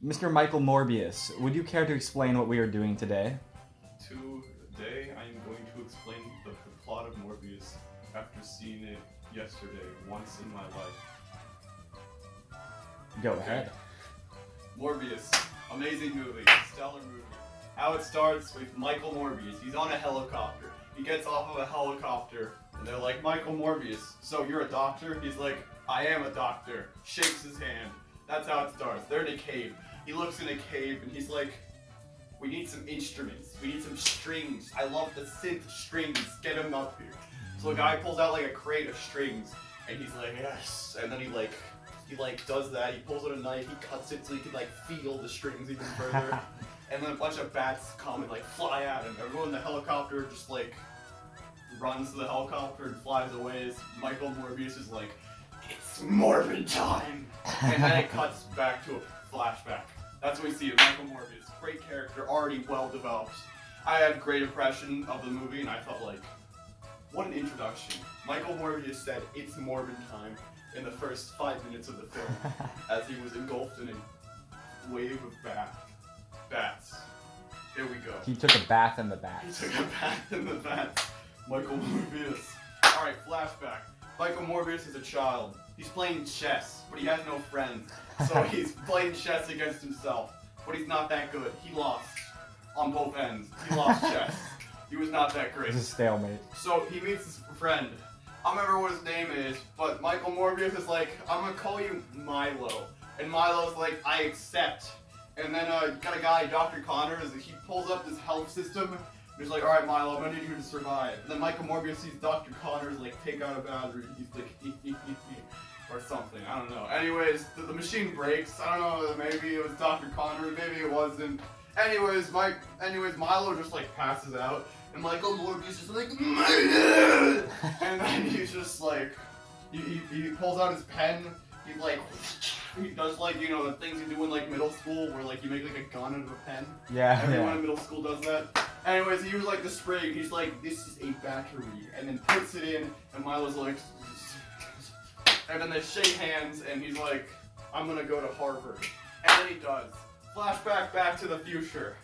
Mr. Michael Morbius, would you care to explain what we are doing today? Today, I am going to explain the plot of Morbius after seeing it yesterday, once in my life. Go ahead. Morbius, amazing movie, stellar movie. How it starts with Michael Morbius. He's on a helicopter. He gets off of a helicopter, and they're like, Michael Morbius, so you're a doctor? He's like, I am a doctor. Shakes his hand. That's how it starts. They're in a cave. He looks in a cave, and he's like, we need some instruments. We need some strings. I love the synth strings. Get them up here. So the guy pulls out like a crate of strings, and he's like, yes. And then he does that. He pulls out a knife. He cuts it so he can like feel the strings even further. And then a bunch of bats come and like fly at him. Everyone in the helicopter just like runs to the helicopter and flies away. As Michael Morbius is like, it's Morbin time. And then it cuts back to a flashback. That's what we see of Michael Morbius. Great character, already well developed. I had a great impression of the movie, and I felt like, what an introduction. Michael Morbius said, it's Morbin time, in the first 5 minutes of the film, as he was engulfed in a wave of bats. Here we go. He took a bath in the bats. He took a bath in the bats. Michael Morbius. Alright, flashback. Michael Morbius is a child. He's playing chess, but he has no friends. So he's playing chess against himself. But he's not that good. He lost on both ends. He lost chess. He was not that great. It's a stalemate. So he meets his friend. I don't remember what his name is, but Michael Morbius is like, I'm gonna call you Milo. And Milo's like, I accept. And then you got a guy, Dr. Connors, he pulls up this health system. He's like, alright Milo, I'm gonna need you to survive. And then Michael Morbius sees Dr. Connors like take out a battery. He's like, or something, I don't know. Anyways, the machine breaks. I don't know, maybe it was Dr. Connors, maybe it wasn't. Anyways, Milo just like passes out. And Michael Morbius is like, and then he's just like, he pulls out his pen. He does like, you know, the things you do in like middle school where like you make like a gun out of a pen. Yeah. Everyone in middle school does that. Anyways, he uses like the spring. He's like, this is a battery, and then puts it in. And Milo's like, and then they shake hands, and he's like, I'm gonna go to Harvard. And then he does. Flashback back to the future.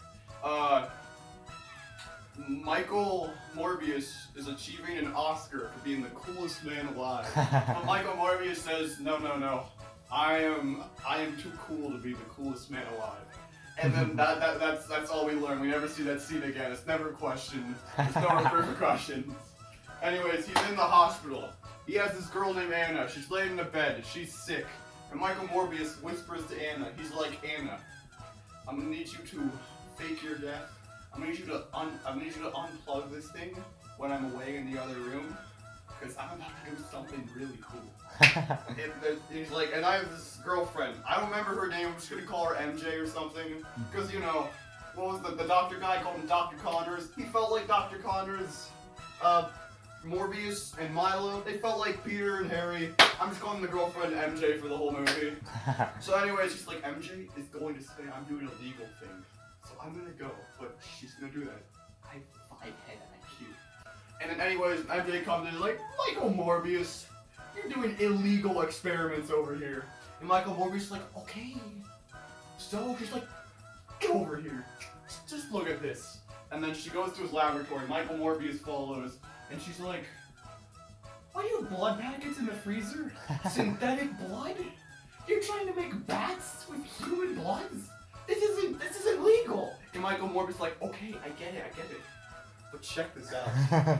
Michael Morbius is achieving an Oscar for being the coolest man alive. But Michael Morbius says, no. I am too cool to be the coolest man alive. And then that's all we learn. We never see that scene again. It's never questioned. There's no repercussions. Anyways, he's in the hospital. He has this girl named Anna. She's laying in the bed. She's sick. And Michael Morbius whispers to Anna. He's like, Anna, I'm gonna need you to fake your death. I'm gonna need you to unplug this thing when I'm away in the other room, because I'm about to do something really cool. He's like, and I have this girlfriend. I don't remember her name. I'm just gonna call her MJ or something, because you know, what was the doctor guy called him Dr. Connors? He felt like Dr. Connors. Morbius and Milo, they felt like Peter and Harry. I'm just calling the girlfriend MJ for the whole movie. So anyways, she's like, MJ is going to say I'm doing a legal thing. So I'm gonna go, but she's gonna do that. I have 5 head IQ. And then anyways, MJ comes in and is like, Michael Morbius, you're doing illegal experiments over here. And Michael Morbius is like, okay. So she's like, get over here. Just look at this. And then she goes to his laboratory. Michael Morbius follows. And she's like, why do you have blood packets in the freezer? Synthetic blood? You're trying to make bats with human bloods? This isn't legal. And Michael Morbius is like, okay, I get it. But check this out.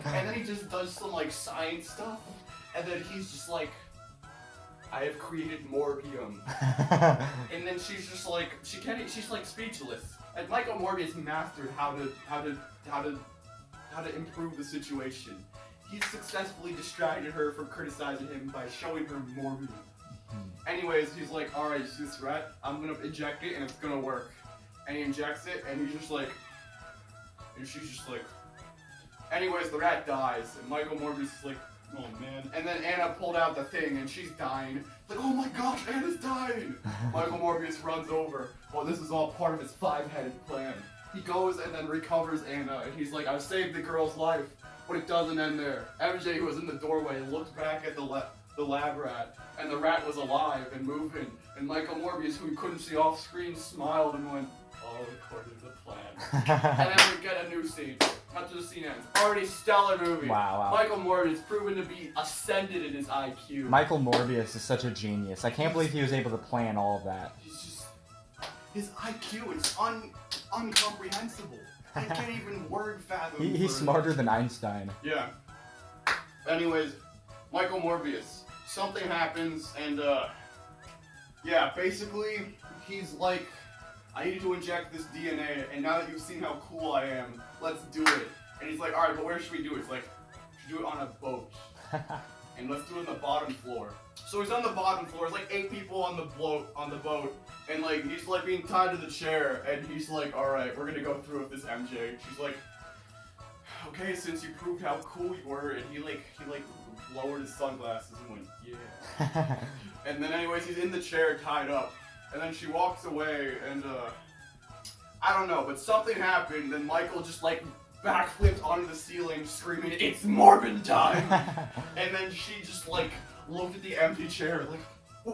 And then he just does some like science stuff. And then he's just like, I have created Morbium. And then she's just like, she's like speechless. And Michael Morbius mastered how to improve the situation. He successfully distracted her from criticizing him by showing her Morbium. Anyways, he's like, alright, you see this rat? I'm gonna inject it and it's gonna work. And he injects it and he's just like, and she's just like, anyways, the rat dies. And Michael Morbius is like, oh man. And then Anna pulled out the thing and she's dying. Like, oh my gosh, Anna's dying! Michael Morbius runs over. Well, this is all part of his 5-headed plan. He goes and then recovers Anna, and he's like, I've saved the girl's life. But it doesn't end there. MJ, who was in the doorway, looked back at the lab rat, and the rat was alive and moving. And Michael Morbius, who we couldn't see off screen, smiled and went, all according to the plan. And then we get a new scene. After the scene ends. Already stellar movie. Wow. Michael Morbius proven to be ascended in his IQ. Michael Morbius is such a genius. I can't believe he was able to plan all of that. He's just... His IQ is incomprehensible. He can't even word fathom. He's smarter than Einstein. Yeah. Anyways, Michael Morbius. Something happens and, yeah, basically, he's like, I need to inject this DNA, and now that you've seen how cool I am, let's do it. And he's like, alright, but where should we do it? It's like, we should do it on a boat. And let's do it on the bottom floor. So he's on the bottom floor, there's like 8 people on the boat, and like, he's like being tied to the chair, and he's like, alright, we're gonna go through with this MJ. She's like, okay, since you proved how cool you were, and he lowered his sunglasses and went, yeah. And then anyways, he's in the chair tied up. And then she walks away, and, I don't know, but something happened, and Michael just, like, backflipped onto the ceiling, screaming, "It's Morbin time!" And then she just, like, looked at the empty chair, like,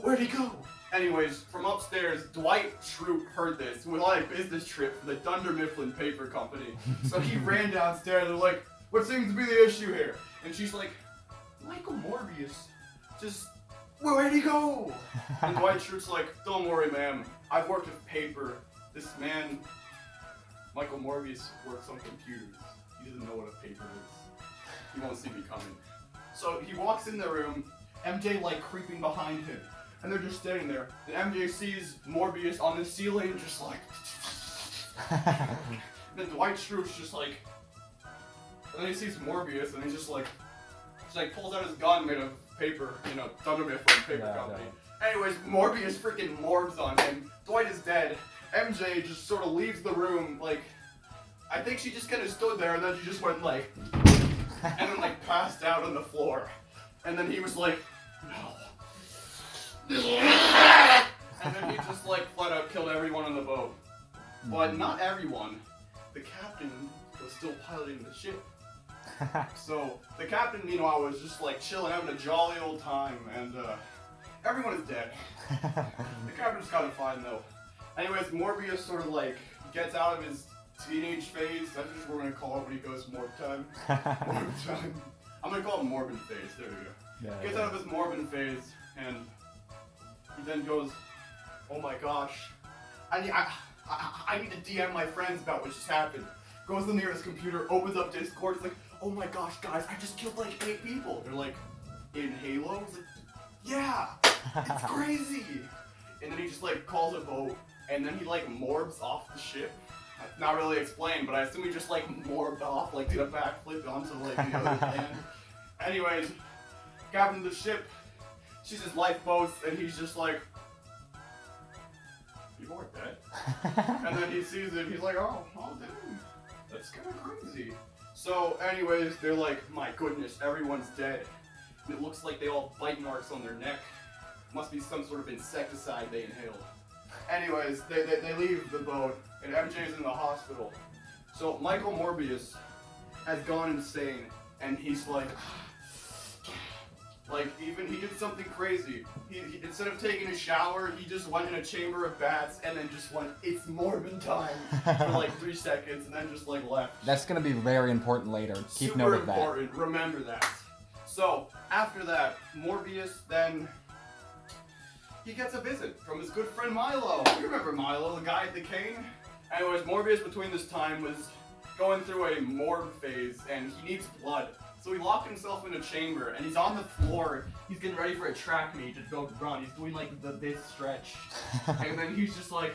where'd he go? Anyways, from upstairs, Dwight Schrute heard this, who was on a business trip for the Dunder Mifflin Paper Company. So he ran downstairs, and they're like, what seems to be the issue here? And she's like, Michael Morbius, just... where'd he go? And Dwight Schrute's like, don't worry, ma'am. I've worked with paper. This man, Michael Morbius, works on computers. He doesn't know what a paper is. He won't see me coming. So he walks in the room, MJ like creeping behind him. And they're just standing there. And MJ sees Morbius on the ceiling, just like... And then Dwight Schrute's just like... And then he sees Morbius, and he's just like pulls out his gun made of paper, you know, Dunder Mifflin Paper Company. Anyways, Morbius freaking morbs on him. Dwight is dead. MJ just sort of leaves the room, like, I think she just kind of stood there and then she just went like, and then like passed out on the floor. And then he was like, no. And then he just like flat out killed everyone on the boat. But not everyone. The captain was still piloting the ship. So, the captain, meanwhile, was just like chilling, having a jolly old time, and everyone is dead. The captain's kind of fine though. Anyways, Morbius sort of like gets out of his teenage phase. That's just what we're gonna call it when he goes Morb time. Morb time. I'm gonna call it Morbin phase. There we go. Gets out of his Morbin phase, and he then goes, "Oh my gosh, I need to DM my friends about what just happened." Goes to the nearest computer, opens up Discord, it's like, "Oh my gosh, guys, I just killed like 8 people." They're like, "In Halo?" He's like, "Yeah, it's crazy." And then he just like calls a boat, and then he like morbs off the ship. Not really explained, but I assume he just like morbed off, like did a backflip onto like the other land. Anyways, captain of the ship sees his lifeboats, and he's just like, "People are dead." And then he sees it, he's like, oh dang, that's kind of crazy. So anyways, they're like, my goodness, everyone's dead. And it looks like they all have bite marks on their neck. Must be some sort of insecticide they inhaled. Anyways, they leave the boat, and MJ's in the hospital. So Michael Morbius has gone insane, and he's like even he did something crazy. He instead of taking a shower, he just went in a chamber of bats and then just went, "It's Morbin time," for like 3 seconds, and then just like left. That's gonna be very important later. Keep note of that. Super important. Remember that. So after that, Morbius then he gets a visit from his good friend Milo. You remember Milo, the guy at the cane? Anyways, Morbius between this time was going through a morb phase, and he needs blood. So he locked himself in a chamber, and he's on the floor. He's getting ready for a track meet to go run. He's doing like this stretch, and then he's just like,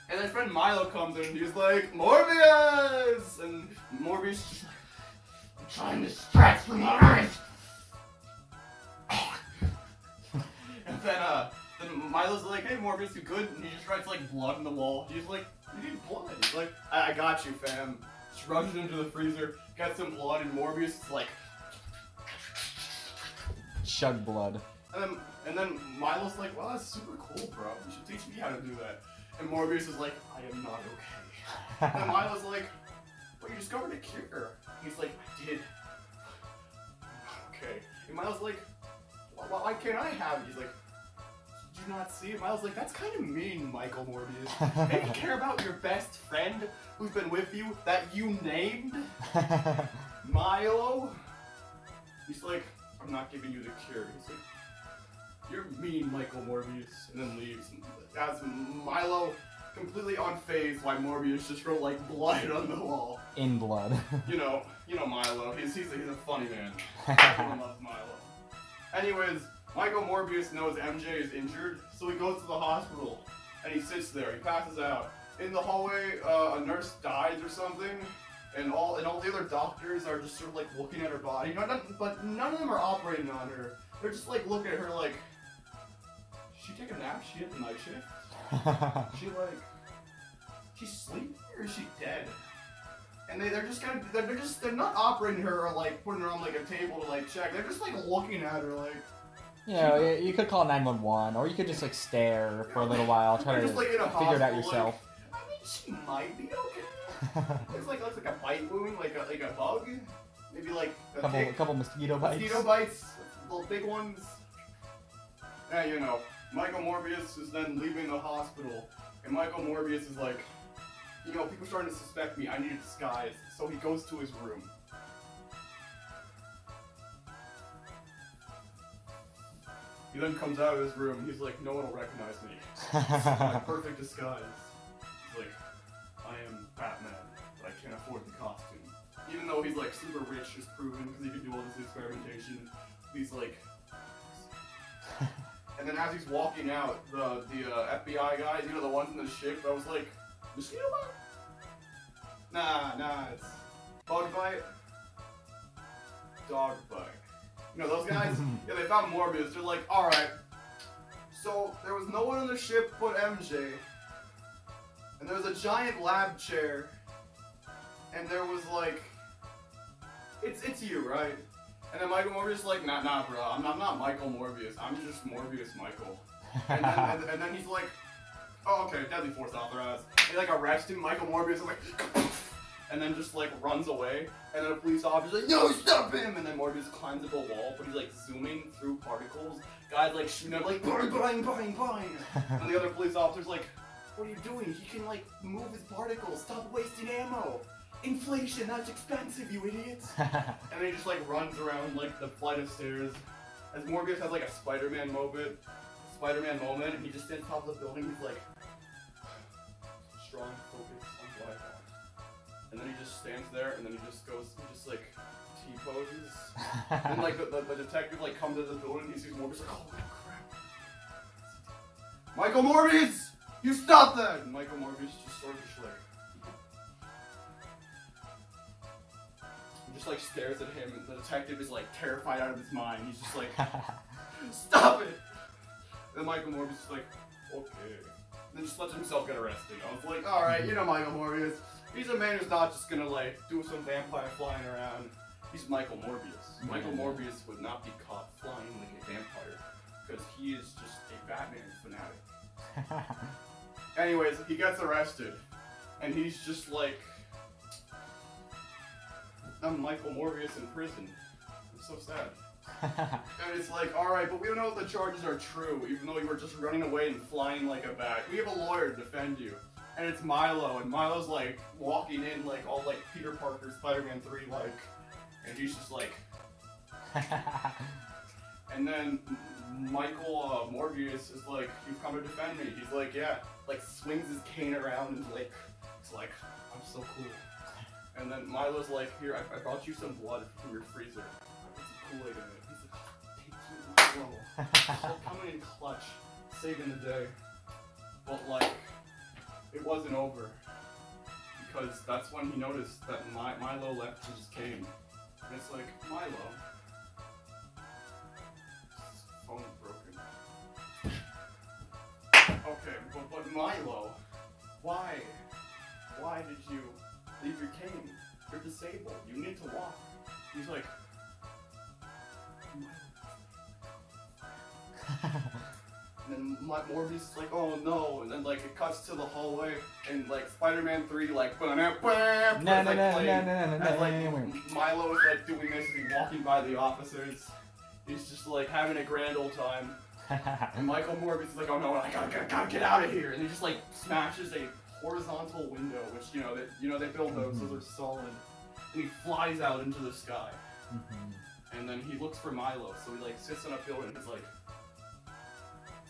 and then his friend Milo comes in, and he's like, "Morbius!" And Morbius is just like, "I'm trying to stretch for my life." And then Milo's like, "Hey Morbius, you good?" And he just writes like blood on the wall. He's like, "You need blood?" He's like, I got you, fam." Just rushes into the freezer, gets some blood, and Morbius is like, chug blood. And then Milo's like, "Well, that's super cool, bro. You should teach me how to do that." And Morbius is like, "I am not okay." And Milo's like, "Well, you discovered a cure." He's like, "I did." "I'm not okay." And Milo's like, "Why can't I have it?" He's like, did you not see him? I was like, that's kind of mean, Michael Morbius. Maybe care about your best friend who's been with you that you named? Milo? He's like, I'm not giving you the cure. He's like, you're mean, Michael Morbius. And then leaves. As Milo, completely unfazed by Morbius, just wrote like blood on the wall. In blood. You know Milo. He's a funny man. Everyone loves Milo. Anyways, Michael Morbius knows MJ is injured, so he goes to the hospital and he sits there. He passes out. In the hallway, a nurse dies or something, and all the other doctors are just sort of like looking at her body. But none of them are operating on her. They're just like looking at her like, she take a nap? She hit the night shift? She's sleeping or is she dead? And they're not operating her or like putting her on like a table to like check. They're just like looking at her like. You know, you could call 911, or you could just like stare for a little while, try to just, like, in a figure it out hospital, yourself. Like, I mean, she might be okay. Looks like a bite wound, like a bug. Maybe like a couple mosquito bites. Mosquito bites, little big ones. Yeah, you know, Michael Morbius is then leaving the hospital, and Michael Morbius is like, you know, people starting to suspect me. I need a disguise, so he goes to his room. He then comes out of his room. He's like, no one will recognize me. This is my perfect disguise. He's like, I am Batman, but I can't afford the costume. Even though he's like super rich, is proven because he can do all this experimentation. He's like, and then as he's walking out, the FBI guys, you know, the ones in the ship, I was like, mosquito bite? Nah, it's bug bite, dog bite. You know, those guys, yeah, they found Morbius. They're like, alright, so there was no one on the ship but MJ, and there was a giant lab chair, and there was like, it's you, right? And then Michael Morbius is like, nah, bro, I'm not Michael Morbius, I'm just Morbius Michael. And then he's like, oh, okay, deadly force authorized. They like arrest him, Michael Morbius is like, and then just like runs away, and then a police officer's like, no, stop him! And then Morbius climbs up a wall, but he's like zooming through particles. Guys like shooting at like, bang, bang, bang, bang! And the other police officer's like, what are you doing? He can like move his particles, stop wasting ammo! Inflation, that's expensive, you idiots! And then he just like runs around like the flight of stairs. As Morbius has like a Spider-Man moment, and he just stands on top of the building, he's like, strong focus on Wi-Fi. And then he just stands there, and then he just goes, like, T-poses. And like the detective like comes into the building, he sees Morbius like, oh crap. Michael Morbius! You stop that! And Michael Morbius just sort of just like, he just like stares at him, and the detective is like terrified out of his mind. He's just like, stop it! And then Michael Morbius is like, okay. And then just lets himself get arrested. I was like, alright, you know Michael Morbius. He's a man who's not just gonna like do some vampire flying around. He's Michael Morbius. Michael Morbius would not be caught flying like a vampire because he is just a Batman fanatic. Anyways, he gets arrested, and he's just like, I'm Michael Morbius in prison. It's so sad. And it's like, alright, but we don't know if the charges are true, even though you were just running away and flying like a bat. We have a lawyer to defend you. And it's Milo, and Milo's like walking in like all like Peter Parker, Spider-Man 3 like, and he's just like, and then Michael Morbius is like, you've come to defend me. He's like, yeah, like swings his cane around and like, it's like, I'm so cool. And then Milo's like, here, I brought you some blood from your freezer. I put some Kool-Aid in it. He's like, oh, thank you, Milo. Like, coming in clutch, saving the day. But like, it wasn't over, because that's when he noticed that Milo left his cane. And it's like, Milo, his phone is broken. Okay, but Milo, why did you leave your cane? You're disabled, you need to walk. He's like, Milo. And then Morbius is like, oh no, and then like it cuts to the hallway, and like Spider-Man 3 like, Milo is like doing this, and he's walking by the officers. He's just like having a grand old time. And Michael Morbius is like, oh no, I gotta get out of here, and he just like smashes a horizontal window, which they build those are solid, and he flies out into the sky. And then he looks for Milo, so he like sits on a building. He's like,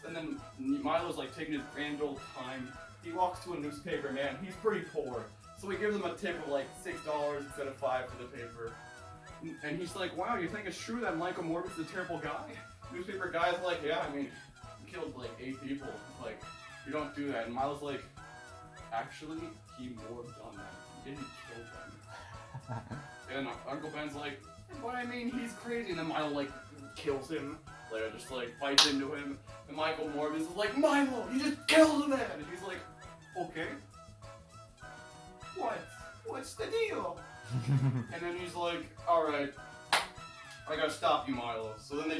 and then Milo's like taking his grand old time. He walks to a newspaper man. He's pretty poor, so he gives him a tip of like $6 instead of $5 for the paper. And he's like, wow, you think it's true that Michael Morbius is a terrible guy? Newspaper guy's like, yeah, I mean, he killed like 8 people. Like, you don't do that. And Milo's like, actually, he morbed on them. He didn't kill them. And Uncle Ben's like, but I mean, he's crazy. And then Milo like kills him. Like, just like bites into him. And Michael Morbius is like, Milo, you just killed a man. And he's like, okay. What's the deal? And then he's like, alright, I gotta stop you, Milo. So then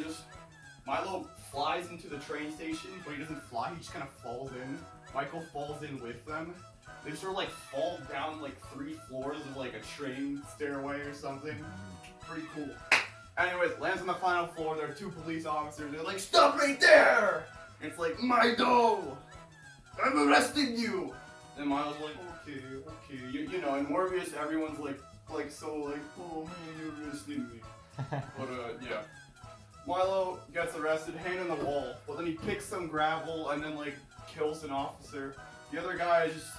Milo flies into the train station, but he doesn't fly, he just kind of falls in. Michael falls in with them. They sort of like fall down like 3 floors of like a train stairway or something. Pretty cool. Anyways, lands on the final floor, there are 2 police officers, they're like, stop right there! And it's like, Milo! I'm arresting you! And Milo's like, okay. You know, in Morbius, everyone's like so like, oh man, you're arresting me. But yeah. Milo gets arrested, hand on the wall, but then he picks some gravel and then like kills an officer. The other guy just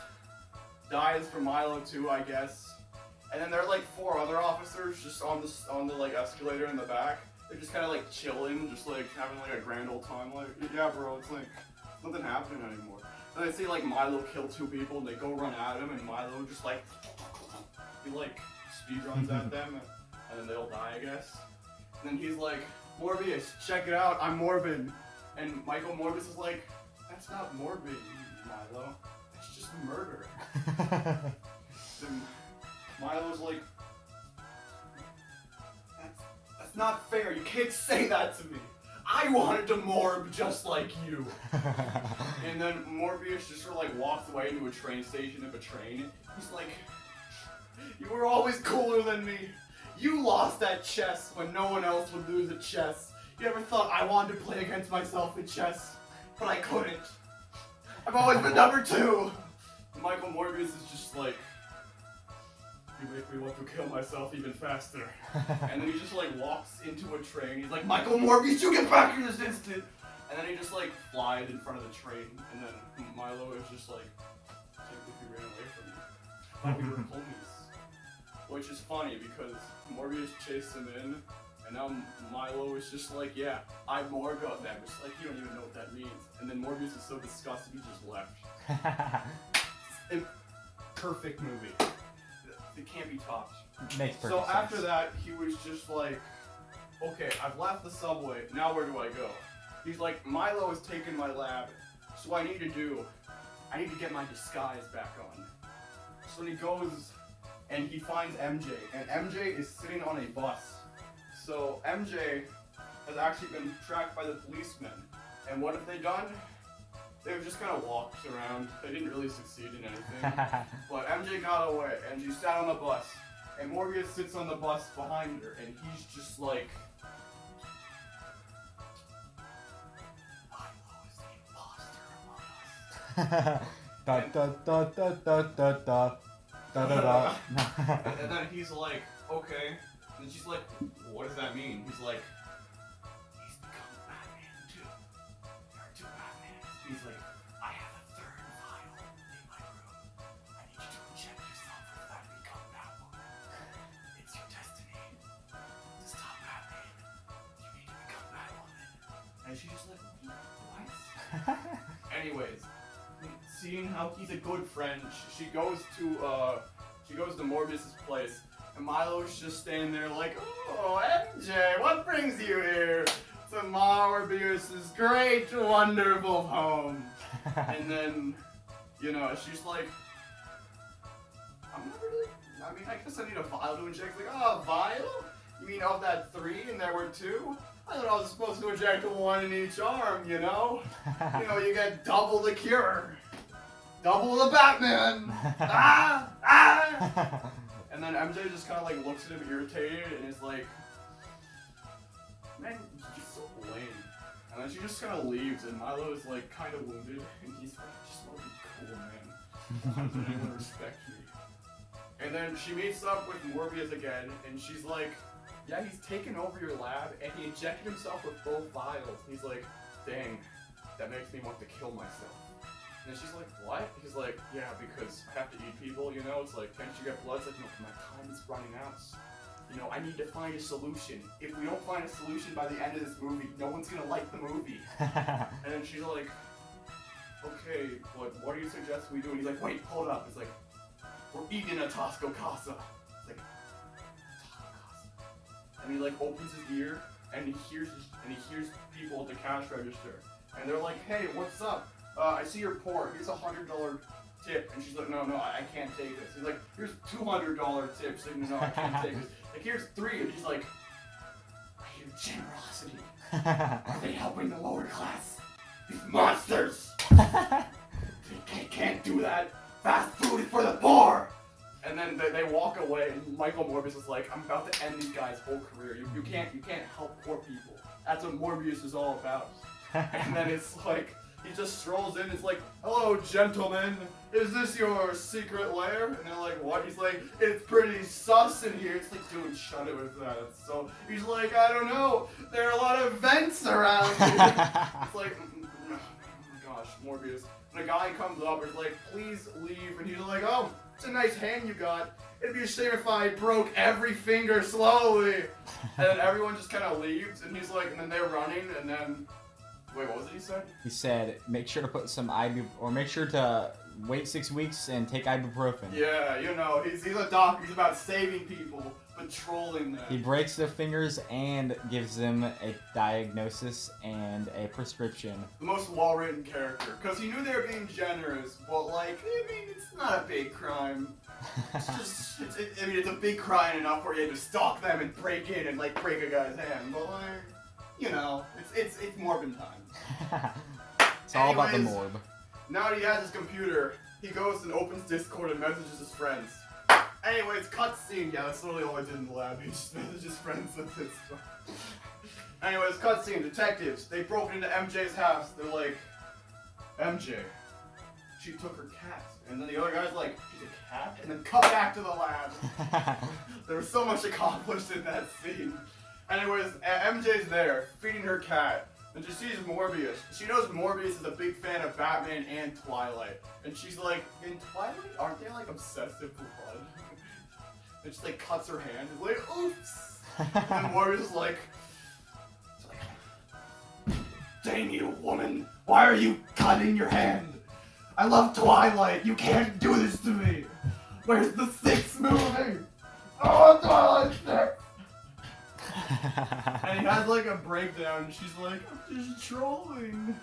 dies for Milo too, I guess. And then there are like 4 other officers just on the like escalator in the back. They're just kind of like chilling, just like having like a grand old time. Like, yeah, bro, it's like nothing happening anymore. And they see like Milo kill 2 people, and they go run at him, and Milo just like he like speedruns at them, and then they'll die, I guess. And then he's like, Morbius, check it out, I'm morbid. And Michael Morbius is like, that's not morbid, Milo. That's just murder. Then Milo's like, that's not fair. You can't say that to me. I wanted to morb just like you. And then Morbius just sort of like walks away into a train station of a train. He's like, you were always cooler than me. You lost at chess when no one else would lose at chess. You ever thought I wanted to play against myself in chess? But I couldn't. I've always been number 2. And Michael Morbius is just like, you make me want to kill myself even faster. And then he just like walks into a train. He's like, Michael Morbius, you get back here this instant! And then he just like flies in front of the train. And then Milo is just like, I can't believe you ran away from me. I thought we were homies. Which is funny because Morbius chased him in. And now Milo is just like, yeah, I morbed on them. It's like, you don't even know what that means. And then Morbius is so disgusted he just left. A perfect movie. It can't be topped. Makes perfect So sense. after that, he was just like, okay, I've left the subway, now where do I go? He's like, Milo has taken my lab, so what I need to get my disguise back on. So he goes, and he finds MJ, and MJ is sitting on a bus. So MJ has actually been tracked by the policemen, and what have they done? They've just kind of walked around. They didn't really succeed in anything. But MJ got away, and she sat on the bus. And Morbius sits on the bus behind her, and he's just like, Milo is the imposter among us. Da da da da da da da da da da. And then he's like, okay. And then she's like, what does that mean? He's like, he's become Batman too. There are 2 Batmans. He's like, I have a 3rd vial in my room. I need you to inject yourself with that and become Batwoman. It's your destiny to stop Batman. You need to become Batwoman. And she's just like, what? Anyways, seeing how he's a good friend, she goes to Morbius's place. And Milo's just standing there like, oh, MJ, what brings you here to Morbius's great, wonderful home? And then, you know, she's like, I'm not really, I mean, I guess I need a vial to inject. Like, oh, a vial? You mean of that 3 and there were 2? I thought I was supposed to inject 1 in each arm, you know? You know, you get double the cure. Double the Batman! Ah! Ah! And then MJ just kind of like looks at him irritated and is like, man, you're so lame. And then she just kind of leaves, and Milo is like kind of wounded, and he's like, I just want to be cool, man. Why doesn't anyone respect me? And then she meets up with Morbius again, and she's like, yeah, he's taken over your lab, and he injected himself with both vials. He's like, dang, that makes me want to kill myself. And then she's like, what? He's like, yeah, because I have to eat people, you know? It's like, can't you get blood? It's like, no, my time is running out. You know, I need to find a solution. If we don't find a solution by the end of this movie, no one's gonna like the movie. And then she's like, okay, what do you suggest we do? And he's like, wait, hold up. He's like, we're eating a Tasco Casa. It's like, Tasco Casa. And he like opens his ear and he hears people at the cash register. And they're like, hey, what's up? I see you're poor. Here's $100 tip. And she's like, no, I can't take this. He's like, here's $200 tip. She's like, no, I can't take this. Like, here's $3. And he's like, I hear generosity. Are they helping the lower class? These monsters! They can't do that. Fast food is for the poor! And then they walk away, and Michael Morbius is like, I'm about to end these guys' whole career. You can't help poor people. That's what Morbius is all about. And then it's like, he just strolls in, it's like, hello gentlemen, is this your secret lair? And they're like, what? He's like, it's pretty sus in here. It's like, dude, shut it with that. So he's like, I don't know, there are a lot of vents around here. It's like, oh my gosh, Morbius. And a guy comes up and is like, please leave. And he's like, oh, it's a nice hand you got. It'd be a shame if I broke every finger slowly. And then everyone just kind of leaves, and he's like, and then they're running, and then, wait, what was it he said? He said, make sure to put some or make sure to wait 6 weeks and take ibuprofen. Yeah, you know, he's a doctor. He's about saving people, patrolling them. He breaks their fingers and gives them a diagnosis and a prescription. The most well-written character, because he knew they were being generous, but like, I mean, it's not a big crime. It's just, it's a big crime enough where you had to stalk them and break in and like break a guy's hand, but like, you know, it's Morbin time. It's all about the morb. Now that he has his computer, he goes and opens Discord and messages his friends. Anyways, cutscene. Yeah, that's literally all I did in the lab. He just messages friends and this stuff. Anyways, cutscene. Detectives. They broke into MJ's house. They're like, MJ, she took her cat. And then the other guy's like, she's a cat? And then cut back to the lab. There was so much accomplished in that scene. Anyways, MJ's there, feeding her cat. And she sees Morbius. She knows Morbius is a big fan of Batman and Twilight. And she's like, in Twilight, aren't they like obsessive with blood? And she like cuts her hand. It's like, oops. And Morbius is like, dang you, woman. Why are you cutting your hand? I love Twilight. You can't do this to me. Where's the 6 movie? Oh, Twilight 6. And he has like a breakdown, and she's like, I'm just trolling.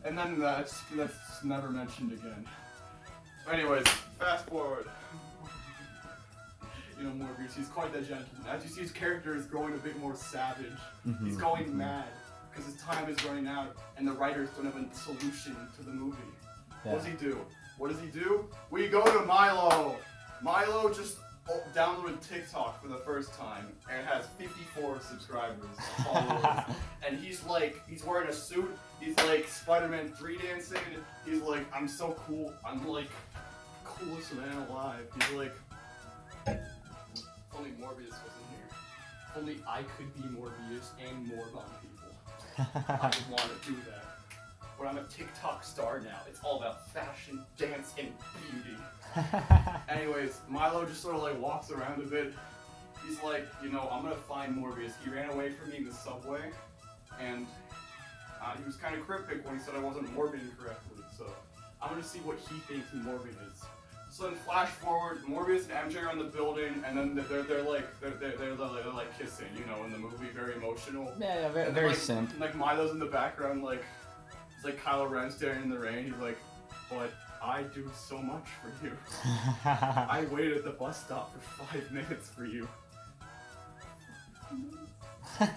And then that's never mentioned again. Anyways, fast forward. You know, Morbius, he's quite the gentleman. As you see, his character is growing a bit more savage. Mm-hmm. He's going mad because his time is running out, and the writers don't have a solution to the movie. Yeah. What does he do? We go to Milo. Milo just downloaded TikTok for the first time and has 54 subscribers, followers. And he's wearing a suit. He's like Spider-Man 3 dancing. He's like, I'm so cool. I'm like coolest man alive. He's like, if only Morbius wasn't here. If only I could be Morbius and morb on people. I would want to do that. But I'm a TikTok star now. It's all about fashion, dance, and beauty. Anyways, Milo just sort of like walks around a bit. He's like, you know, I'm gonna find Morbius. He ran away from me in the subway, and he was kind of cryptic when he said I wasn't morbing correctly. So I'm gonna see what he thinks morbing is. So then, flash forward, Morbius and MJ are in the building, and then they're like kissing, you know, in the movie, very emotional. Yeah, very like, simp. Like Milo's in the background, like it's like Kylo Ren staring in the rain. He's like, but I do so much for you. I waited at the bus stop for 5 minutes for you. 300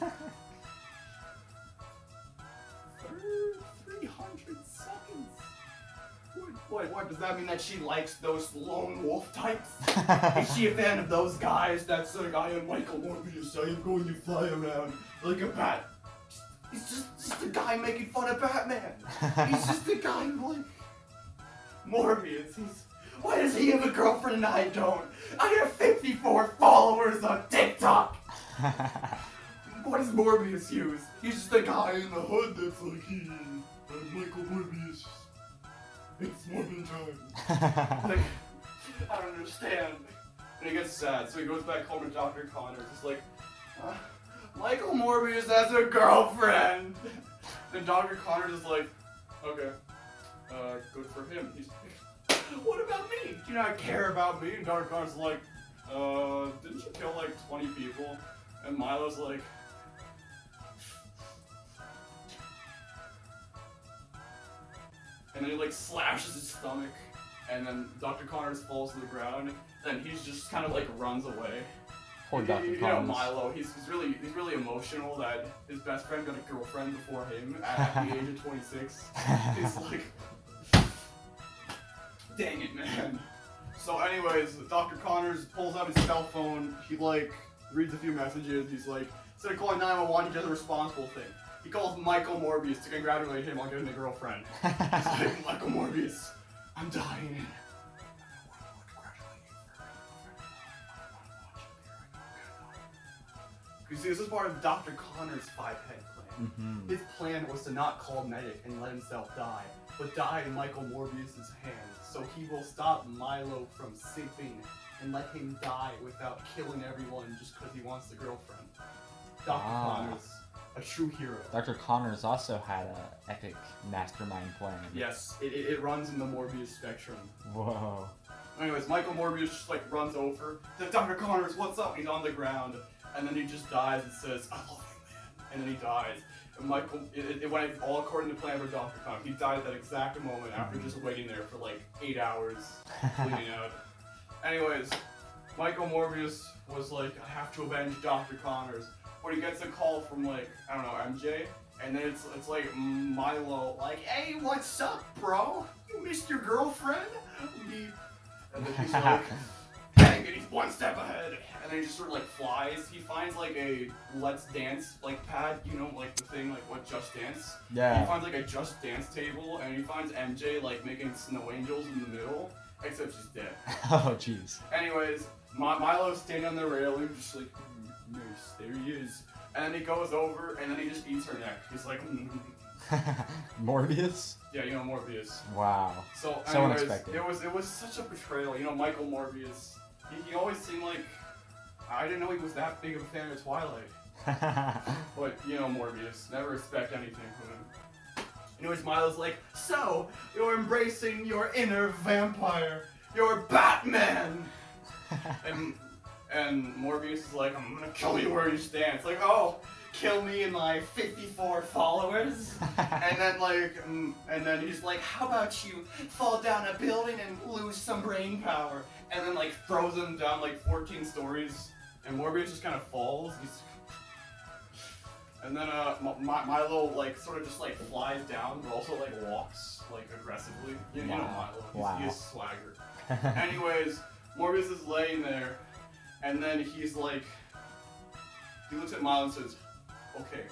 seconds. What does that mean that she likes those lone wolf types? Is she a fan of those guys? That's like, I am Michael Morbius. I am going to fly around like a bat. He's just a guy making fun of Batman. He's just a guy who, like, Morbius. Why does he have a girlfriend and I don't? I have 54 followers on TikTok. What does Morbius use? He's just a guy in the hood that's like, I'm Michael Morbius. It's Morbin time. Like, I don't understand. And he gets sad, so he goes back home to Dr. Connors. He's like, Michael Morbius has a girlfriend. And Dr. Connors is like, okay, good for him. He's like, what about me? Do you not care about me? And Dr. Connors is like, didn't you kill like 20 people? And Milo's like, and then he like slashes his stomach, and then Dr. Connors falls to the ground, and he's just kind of like runs away. Poor Dr. You know Connors. Milo, he's really emotional that his best friend got a girlfriend before him at the age of 26. He's like, dang it, man. So anyways, Dr. Connors pulls out his cell phone, he like reads a few messages, he's like, instead of calling 911, he does a responsible thing. He calls Michael Morbius to congratulate him on getting a girlfriend. He's like, Michael Morbius, I'm dying. You see, this is part of Dr. Connors' 5-head plan. Mm-hmm. His plan was to not call medic and let himself die, but die in Michael Morbius' hands, so he will stop Milo from sinking and let him die without killing everyone just because he wants the girlfriend. Dr. Connors, a true hero. Dr. Connors also had an epic mastermind plan. Yes, it runs in the Morbius spectrum. Whoa. Anyways, Michael Morbius just like runs over. Says, Dr. Connors, what's up? He's on the ground. And then he just dies and says, I love you, man. And then he dies. And Michael, it went all according to plan for Dr. Connors. He died at that exact moment after just waiting there for like 8 hours, bleeding out. Anyways, Michael Morbius was like, I have to avenge Dr. Connors. But he gets a call from like, I don't know, MJ. And then it's like Milo, like, hey, what's up, bro? You missed your girlfriend? And then he's like, dang it, he's one step ahead. And then he just sort of like flies. He finds like a Let's Dance like pad, you know, like the thing, like what Just Dance. Yeah. He finds like a Just Dance table, and he finds MJ like making snow angels in the middle, except she's dead. Oh, jeez. Anyways, Milo's standing on the railing, just like, nice, there he is. And then he goes over, and then he just eats her neck. He's like, Morbius? yeah, you know, Morbius. Wow. So anyways, unexpected. it was such a betrayal. You know, Michael Morbius, he always seemed like, I didn't know he was that big of a fan of Twilight. But, you know, Morbius, never expect anything from him. Anyways, Milo's like, so, you're embracing your inner vampire. You're Batman! and Morbius is like, I'm gonna kill you where you stand. It's like, oh, kill me and my 54 followers? and then he's like, how about you fall down a building and lose some brain power? And then like throws him down like 14 stories. And Morbius just kind of falls. And then Milo like sort of just like flies down, but also like walks like aggressively. You know Milo. He has swagger. Anyways, Morbius is laying there, and then he's like, he looks at Milo and says, "Okay,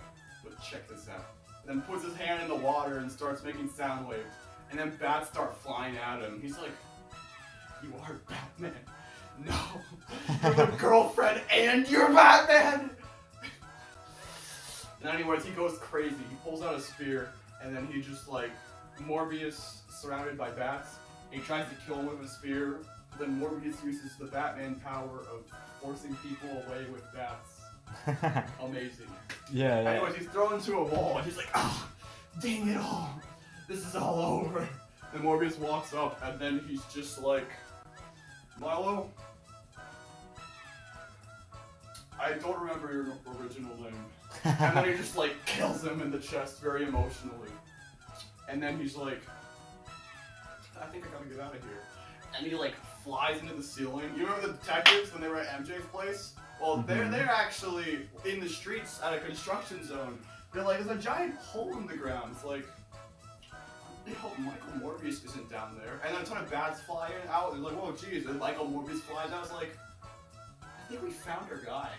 but check this out." And then puts his hand in the water and starts making sound waves. And then bats start flying at him. He's like, "You are Batman." No, you're the girlfriend and you're Batman! And anyways, he goes crazy. He pulls out a spear, and then he just like, Morbius surrounded by bats, and he tries to kill him with a spear. Then Morbius uses the Batman power of forcing people away with bats. Amazing. Yeah. Anyways, he's thrown into a wall, and he's like, ah, dang it all. This is all over. Then Morbius walks up, and then he's just like, Milo, I don't remember your original name. And then he just like kills him in the chest very emotionally. And then he's like, I think I gotta get out of here. And he like flies into the ceiling. You remember the detectives when they were at MJ's place? Well, they're actually in the streets at a construction zone. They're like, there's a giant hole in the ground. It's like, I hope Michael Morbius isn't down there. And then a ton of bats fly out. They're like, whoa, geez. And Michael Morbius flies out. I was like, I think we found our guy.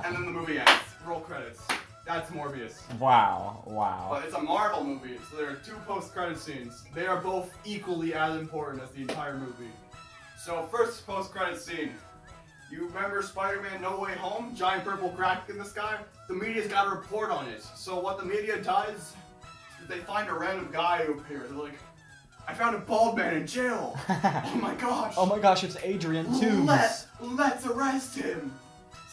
And then the movie ends. Roll credits. That's Morbius. Wow. Wow. But it's a Marvel movie, so there are 2 post-credit scenes. They are both equally as important as the entire movie. So first post-credit scene. You remember Spider-Man No Way Home? Giant purple crack in the sky? The media's got a report on it. So what the media does is they find a random guy who appears. They're like, I found a bald man in jail. Oh my gosh. Oh my gosh, it's Adrian Toomes. Let's arrest him.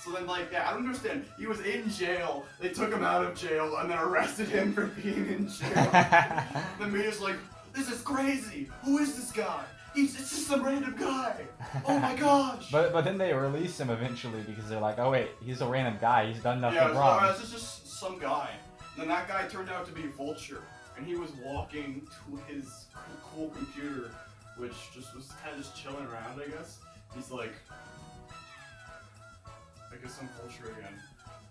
So then, like, yeah, I don't understand. He was in jail. They took him out of jail and then arrested him for being in jail. The media's like, this is crazy. Who is this guy? It's just some random guy. Oh my gosh. But then they release him eventually because they're like, oh wait, he's a random guy. He's done nothing wrong. Yeah, it's just some guy. And then that guy turned out to be Vulture, and he was walking to his cool computer, which just was kind of just chilling around, I guess. He's like, I guess I'm Vulture again.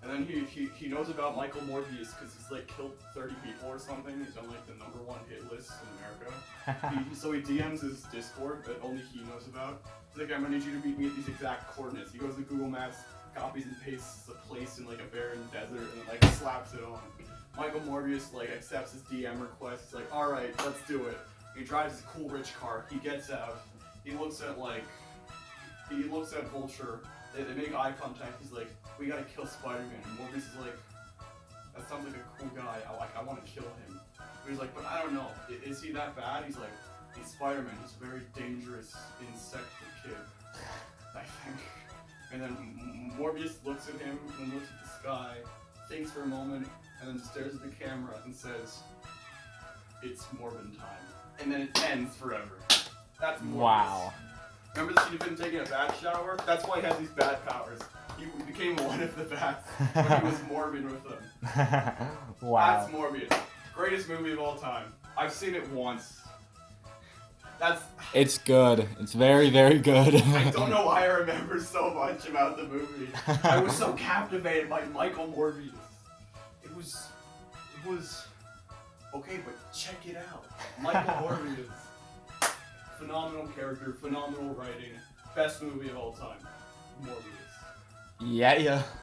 And then he knows about Michael Morbius because he's like killed 30 people or something. He's on like the #1 hit list in America. So he DMs his Discord that only he knows about. He's like, I'm gonna need you to meet me at these exact coordinates. He goes to Google Maps, copies and pastes a place in like a barren desert, and then like slaps it on. Michael Morbius like accepts his DM request. He's like, all right, let's do it. He drives his cool rich car. He gets out. He looks at Vulture. They make eye contact. He's like, we gotta kill Spider-Man. And Morbius is like, that sounds like a cool guy. I want to kill him. But he's like, but I don't know. Is he that bad? He's like, he's Spider-Man. He's a very dangerous insect kid, I think. And then Morbius looks at him and looks at the sky, thinks for a moment, and then stares at the camera and says, it's Morbin time. And then it ends forever. That's Morbius. Wow. Remember the scene of him taking a bat shower? That's why he has these bat powers. He became one of the bats when he was Morbin with them. Wow. That's Morbius. Greatest movie of all time. I've seen it once. It's good. It's very, very good. I don't know why I remember so much about the movie. I was so captivated by Michael Morbius. It was okay, but check it out. Michael Morbius. Phenomenal character, phenomenal writing, best movie of all time. Morbius. Yeah.